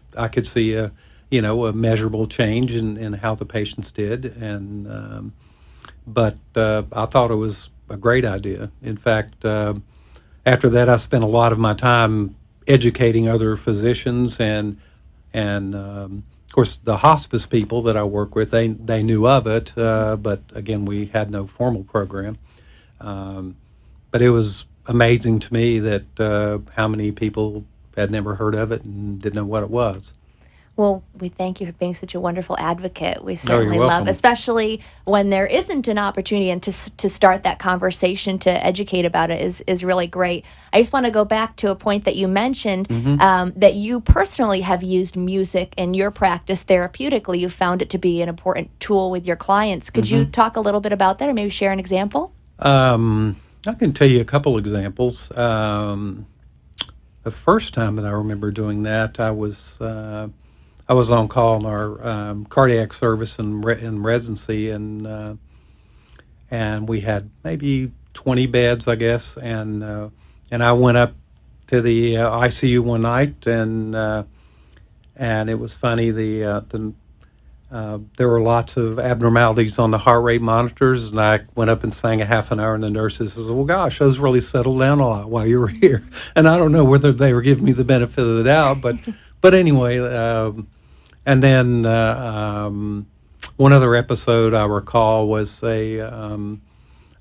see a measurable change in how the patients did, and but I thought it was a great idea. In fact, after that, I spent a lot of my time educating other physicians, and of course the hospice people that I work with, they knew of it, but again, we had no formal program. But it was amazing to me that how many people had never heard of it and didn't know what it was. Well, we thank you for being such a wonderful advocate. We you're certainly love, welcome. especially when there isn't an opportunity, and to start that conversation to educate about it is really great. I just want to go back to a point that you mentioned, that you personally have used music in your practice therapeutically. You found it to be an important tool with your clients. Could you talk a little bit about that, or maybe share an example? I can tell you a couple examples. The first time that I remember doing that, I was on call in our cardiac service in residency, and we had maybe 20 beds, I guess, and I went up to the ICU one night, and it was funny. There were lots of abnormalities on the heart rate monitors, and I went up and sang a half an hour, and the nurses says, "Well, gosh, those really settled down a lot while you were here." And I don't know whether they were giving me the benefit of the doubt, but anyway. And then one other episode I recall was a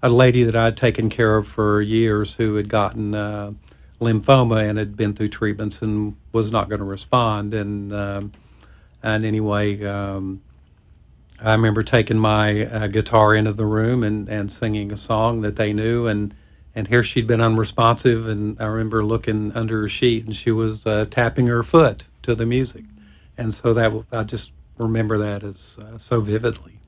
lady that I'd taken care of for years who had gotten lymphoma and had been through treatments and was not going to respond. And anyway, I remember taking my guitar into the room and singing a song that they knew, and here she'd been unresponsive, and I remember looking under her sheet, and she was tapping her foot to the music, and so I just remember that as so vividly.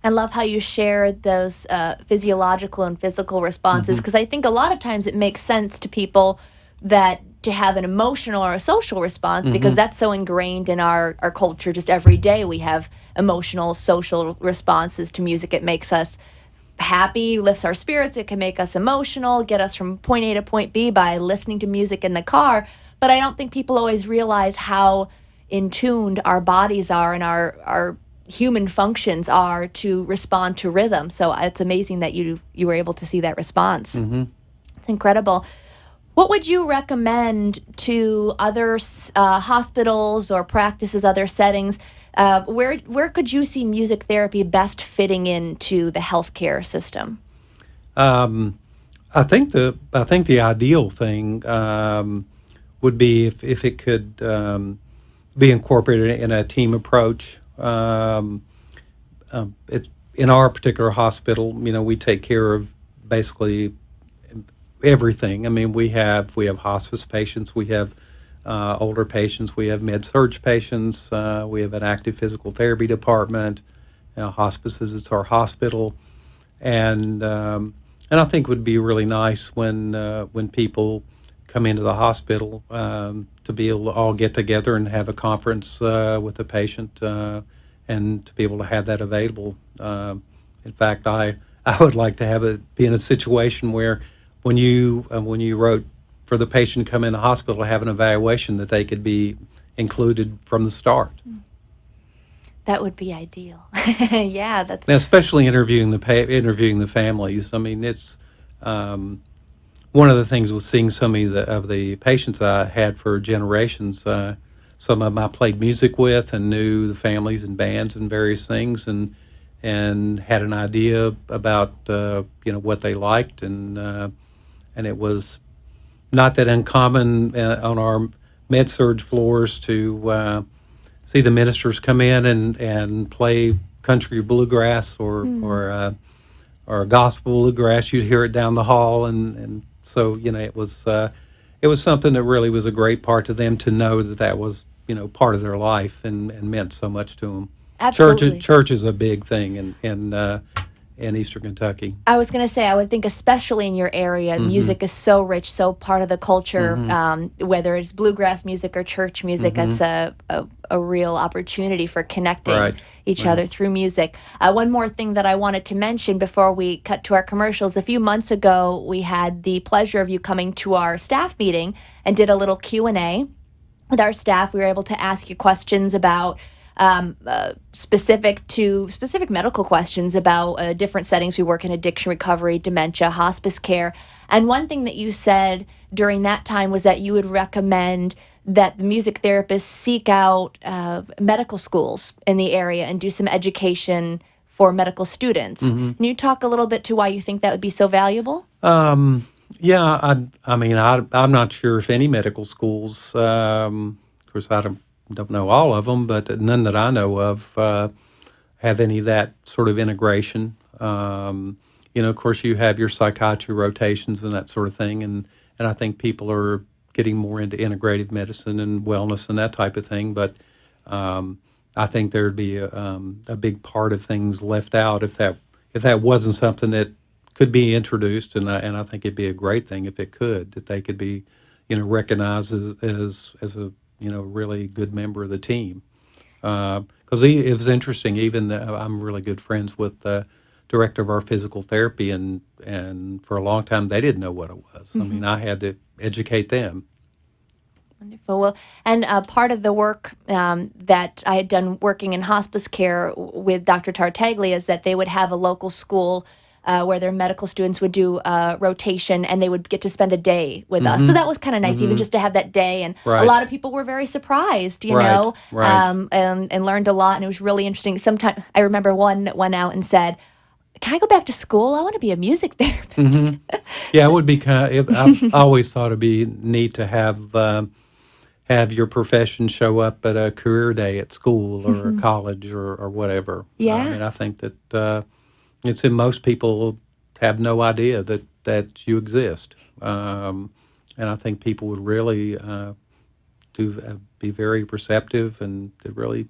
I love how you share those physiological and physical responses, because I think a lot of times it makes sense to people that to have an emotional or a social response, because that's so ingrained in our culture. Just every day we have emotional, social responses to music. It makes us happy, lifts our spirits. It can make us emotional, get us from point A to point B by listening to music in the car. But I don't think people always realize how in tuned our bodies are and our human functions are to respond to rhythm. So it's amazing that you were able to see that response. It's incredible. What would you recommend to other hospitals or practices, other settings? Where could you see music therapy best fitting into the healthcare system? I think the ideal thing would be if it could be incorporated in a team approach. It's in our particular hospital. We take care of basically everything. I mean, we have hospice patients, we have older patients, we have med-surg patients, we have an active physical therapy department. Hospice is our hospital, and I think it would be really nice when people come into the hospital to be able to all get together and have a conference with the patient, and to be able to have that available. In fact, I would like to have it be in a situation where when you wrote for the patient to come in the hospital to have an evaluation, that they could be included from the start. That would be ideal. Yeah, that's. Now, especially interviewing the families. I mean, it's one of the things with seeing so many of the patients I had for generations. Some of them I played music with and knew the families and bands and various things, and had an idea about what they liked, and it was not that uncommon on our med-surg floors to see the ministers come in and play country bluegrass or gospel bluegrass. You'd hear it down the hall, and so it was something that really was a great part to them to know that was part of their life and meant so much to them. Absolutely. Church is a big thing in Eastern Kentucky. I was going to say, I would think especially in your area, music is so rich, so part of the culture, whether it's bluegrass music or church music, that's a real opportunity for connecting each other through music. One more thing that I wanted to mention before we cut to our commercials. A few months ago, we had the pleasure of you coming to our staff meeting and did a little Q&A with our staff. We were able to ask you questions about specific medical questions about different settings. We work in addiction recovery, dementia, hospice care. And one thing that you said during that time was that you would recommend that the music therapists seek out medical schools in the area and do some education for medical students. Can you talk a little bit to why you think that would be so valuable? Yeah, I mean, I'm not sure if any medical schools, of course, don't know all of them, but none that I know of have any of that sort of integration. Of course, you have your psychiatry rotations and that sort of thing, and I think people are getting more into integrative medicine and wellness and that type of thing. But I think there'd be a big part of things left out if that wasn't something that could be introduced, and I think it'd be a great thing if it could, that they could be, recognized as a really good member of the team. Because it was interesting. Even I'm really good friends with the director of our physical therapy, and for a long time they didn't know what it was. I mean, I had to educate them. Wonderful. Well, and part of the work that I had done working in hospice care with Dr. Tartaglia is that they would have a local school where their medical students would do rotation, and they would get to spend a day with us. So that was kind of nice, even just to have that day. And a lot of people were very surprised, you know, and learned a lot. And it was really interesting. Sometimes I remember one that went out and said, "Can I go back to school? I want to be a music therapist." Yeah, it would be I always thought it'd be neat to have your profession show up at a career day at school or a college or whatever. Yeah. I mean, I think that it's in most people have no idea that you exist. And I think people would really be very receptive and to really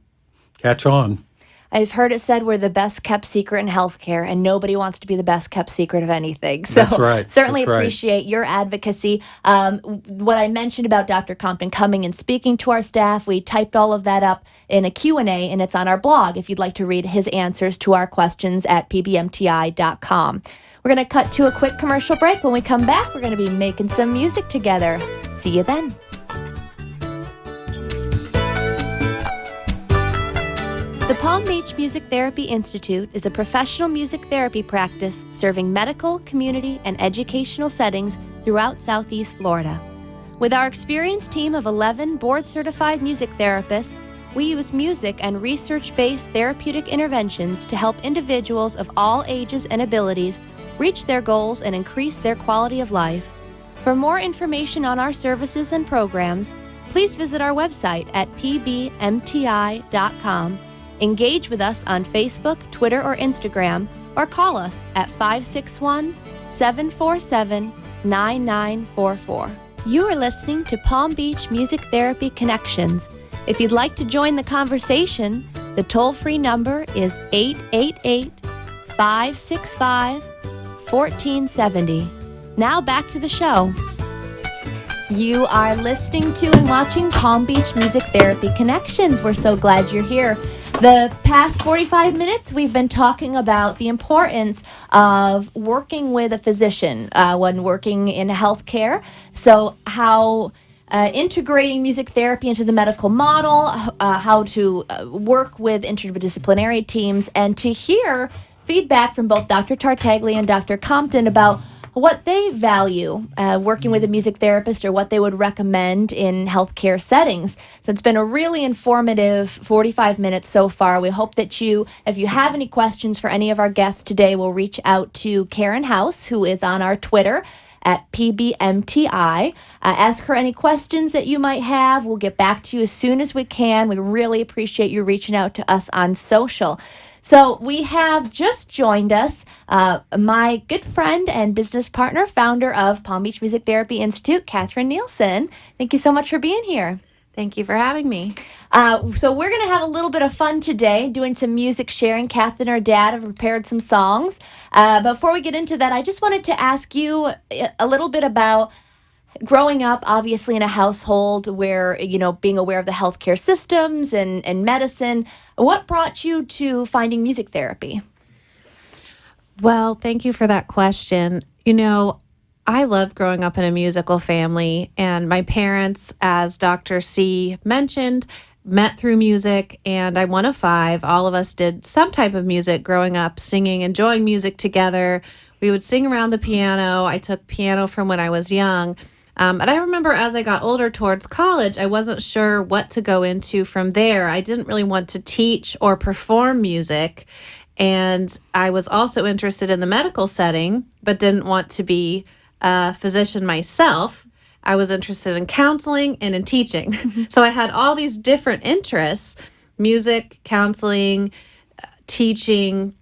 catch on. I've heard it said we're the best kept secret in healthcare, and nobody wants to be the best kept secret of anything. So That's right. certainly That's right. appreciate your advocacy. What I mentioned about Dr. Compton coming and speaking to our staff, we typed all of that up in a Q&A, and it's on our blog if you'd like to read his answers to our questions at pbmti.com. We're going to cut to a quick commercial break. When we come back, we're going to be making some music together. See you then. The Palm Beach Music Therapy Institute is a professional music therapy practice serving medical, community, and educational settings throughout Southeast Florida. With our experienced team of 11 board-certified music therapists, we use music and research-based therapeutic interventions to help individuals of all ages and abilities reach their goals and increase their quality of life. For more information on our services and programs, please visit our website at pbmti.com. Engage with us on Facebook, Twitter, or Instagram, or call us at 561-747-9944. You are listening to Palm Beach Music Therapy Connections. If you'd like to join the conversation, the toll-free number is 888-565-1470. Now back to the show. You are listening to and watching Palm Beach Music Therapy Connections. We're so glad you're here. The past 45 minutes, we've been talking about the importance of working with a physician when working in healthcare. So how integrating music therapy into the medical model, how to work with interdisciplinary teams, and to hear feedback from both Dr. Tartaglia and Dr. Compton about what they value working with a music therapist, or what they would recommend in healthcare settings. So it's been a really informative 45 minutes so far. We hope that if you have any questions for any of our guests today, we'll reach out to Karen House, who is on our Twitter at PBMTI. Ask her any questions that you might have. We'll get back to you as soon as we can. We really appreciate you reaching out to us on social. So we have just joined us my good friend and business partner, founder of Palm Beach Music Therapy Institute, Catherine Nielsen. Thank you so much for being here. Thank you for having me. So we're going to have a little bit of fun today, doing some music sharing. Kath and her dad have prepared some songs. Before we get into that, I just wanted to ask you a little bit about growing up, obviously, in a household where, being aware of the healthcare systems and medicine. What brought you to finding music therapy? Well, thank you for that question. I loved growing up in a musical family, and my parents, as Dr. C mentioned, met through music, and I'm one of 5. All of us did some type of music growing up, singing, enjoying music together. We would sing around the piano. I took piano from when I was young. And I remember as I got older towards college, I wasn't sure what to go into from there. I didn't really want to teach or perform music. And I was also interested in the medical setting, but didn't want to be a physician myself. I was interested in counseling and in teaching. So I had all these different interests: music, counseling, teaching.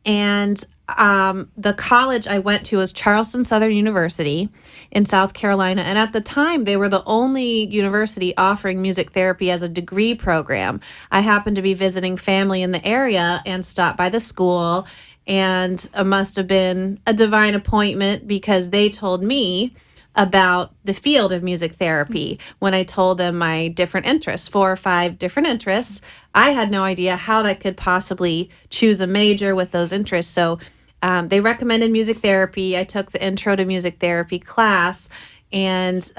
And the college I went to was Charleston Southern University in South Carolina. And at the time, they were the only university offering music therapy as a degree program. I happened to be visiting family in the area and stopped by the school, and it must have been a divine appointment because they told me about the field of music therapy when I told them my different interests, 4 or 5 different interests. I had no idea how that could possibly choose a major with those interests. So they recommended music therapy. I took the intro to music therapy class and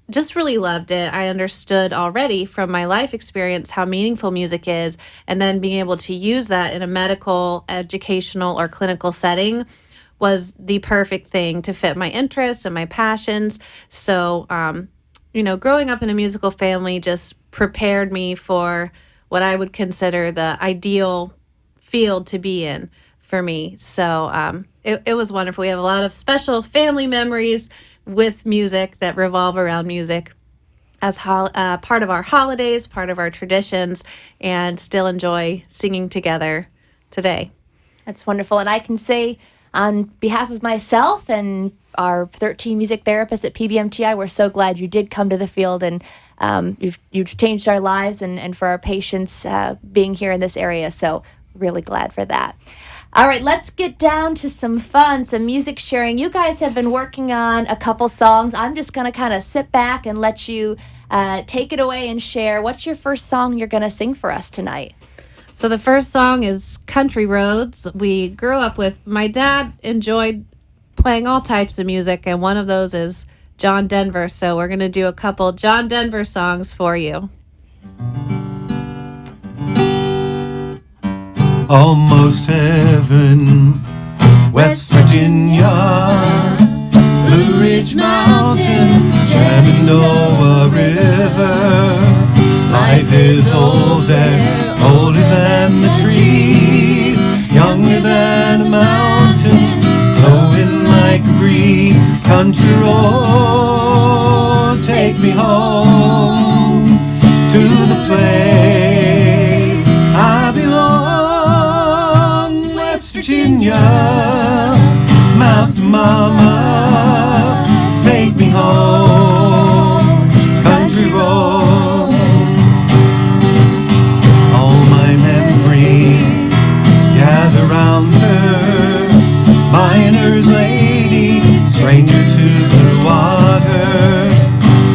just really loved it. I understood already from my life experience how meaningful music is, and then being able to use that in a medical, educational, or clinical setting was the perfect thing to fit my interests and my passions. So, growing up in a musical family just prepared me for what I would consider the ideal field to be in for me. So it was wonderful. We have a lot of special family memories with music that revolve around music as part of our holidays, part of our traditions, and still enjoy singing together today. That's wonderful. And I can say, on behalf of myself and our 13 music therapists at PBMTI, we're so glad you did come to the field, and you've changed our lives and for our patients being here in this area. So really glad for that. All right, let's get down to some fun, some music sharing. You guys have been working on a couple songs. I'm just going to kind of sit back and let you take it away and share. What's your first song you're going to sing for us tonight? So the first song is Country Roads. We grew up with, my dad enjoyed playing all types of music, and one of those is John Denver. So we're going to do a couple John Denver songs for you. Almost heaven, West Virginia, Blue Ridge Mountains, Shenandoah River. Life is old there, older than the trees, younger than a mountain, blowing like a breeze. Country road, take me home to the place I belong. West Virginia, Mountain Mama, take me home. Country road. Gather round her, miner's lady, stranger to the water,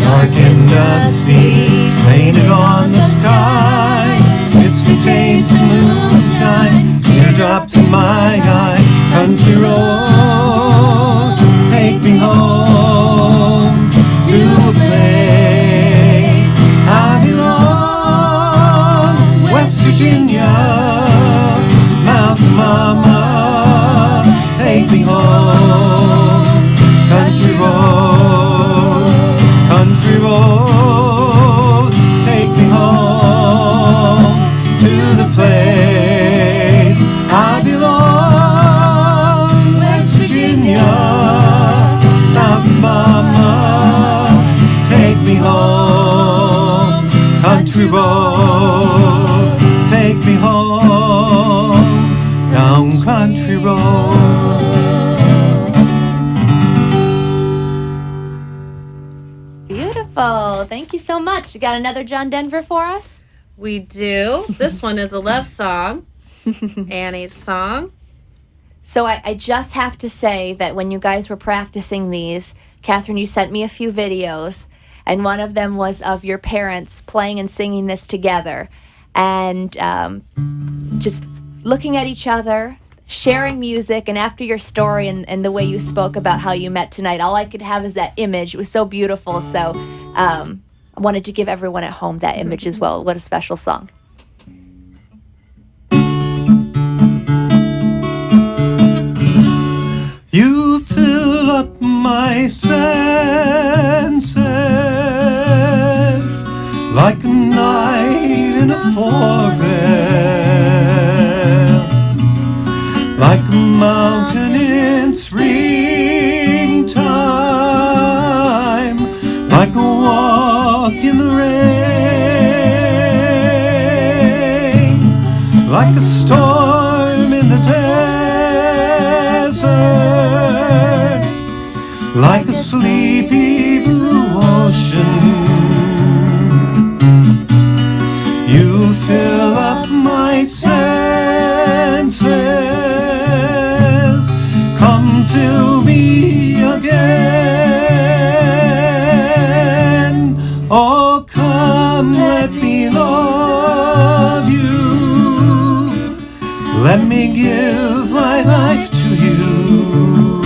dark and dusty, painted on the sky, misty taste of moonshine, teardrops in my eye. Country roads, take me home to a place I belong. West Virginia, Mountain Mama, take me home. Country roads, take me home to the place I belong. West Virginia, Mountain Mama, take me home. Country roads, take me home. Down country road. Beautiful. Thank you so much. You got another John Denver for us? We do. This one is a love song, Annie's song. So I just have to say that when you guys were practicing these, Catherine, you sent me a few videos, and one of them was of your parents playing and singing this together. And just looking at each other, sharing music, and after your story and the way you spoke about how you met tonight, all I could have is that image. It was so beautiful. So I wanted to give everyone at home that image as well. What a special song. You fill up my senses like a night in a forest, like a mountain in springtime, like a walk in the rain, like a storm in the desert, like a sleepy blue ocean. You fill up my senses, come fill me again. Oh, come, let me love you. Let me give my life to you.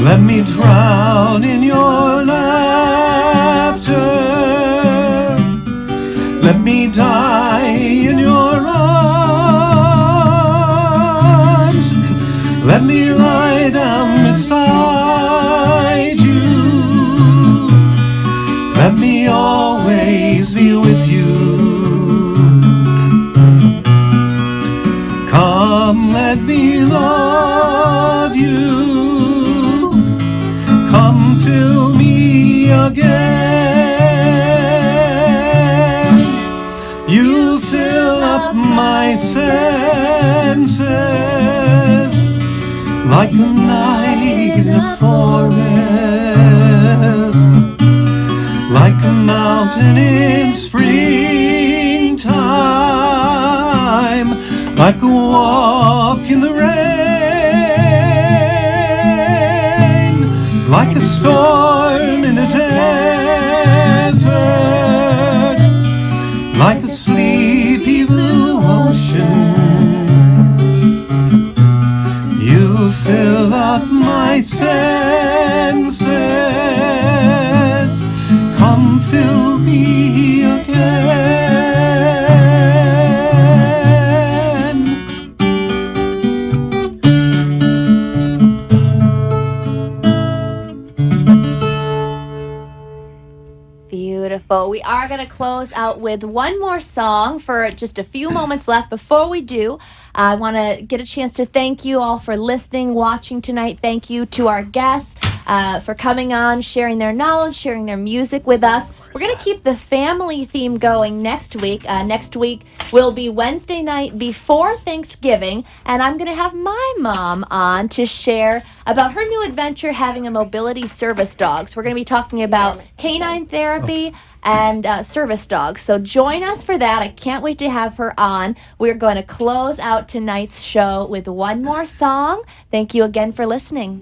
Let me drown in your laughter. Let me die in your arms. Let me lie down beside you. Let me always be with you. Come, let me love you. Come, fill me again. You fill up my senses like a night in a forest, like a mountain in springtime, like a walk in the rain, like a storm in the desert, like a sleepy blue ocean. You fill up my senses, come fill me again. Beautiful. We are going to close out with one more song for just a few moments left. Before we do, I want to get a chance to thank you all for listening, watching tonight. Thank you to our guests for coming on, sharing their knowledge, sharing their music with us. We're going to keep the family theme going next week. Next week will be Wednesday night before Thanksgiving, and I'm going to have my mom on to share about her new adventure having a mobility service dog. So we're going to be talking about canine therapy and service dogs. So join us for that. I can't wait to have her on. We're going to close out tonight's show with one more song. Thank you again for listening.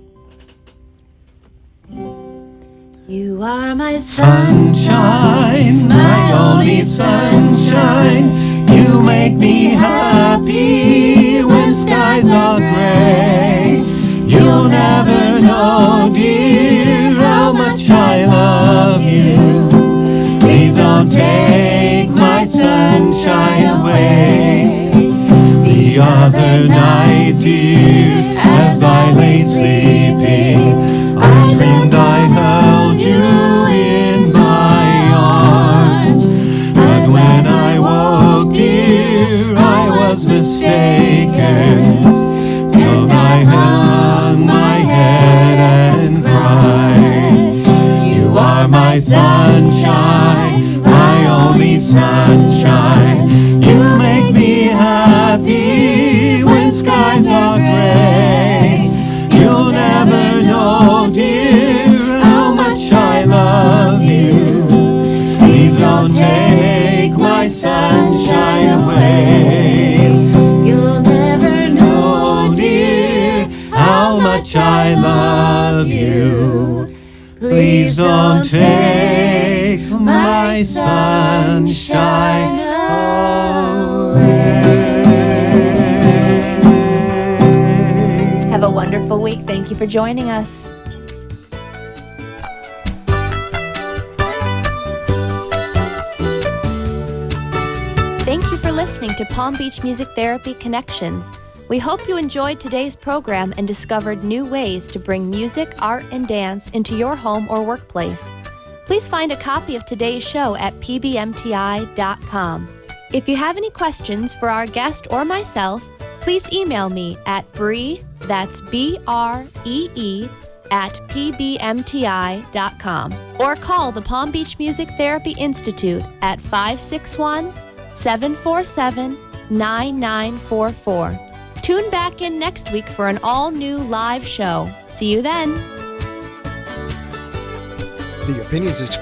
You are my Sunshine, my only sunshine. You make me happy when skies are gray. You'll never know, dear, how much I love you. Please don't take my sunshine away. The other night, dear, as I lay sleeping, I dreamed I held you in my arms. But when I woke, dear, I was mistaken. So I hung my head and cried. You are my sunshine, my only sunshine. You make me happy when skies are gray. You'll never know, dear, how much I love you. Please don't take my sunshine away. You'll never know, dear, how much I love you. Please don't take my sunshine away. Have a wonderful week. Thank you for joining us. Thank you for listening to Palm Beach Music Therapy Connections. We hope you enjoyed today's program and discovered new ways to bring music, art, and dance into your home or workplace. Please find a copy of today's show at pbmti.com. If you have any questions for our guest or myself, please email me at Bree, that's B-R-E-E, at pbmti.com or call the Palm Beach Music Therapy Institute at 561-747-9944. Tune back in next week for an all-new live show. See you then. The opinions expressed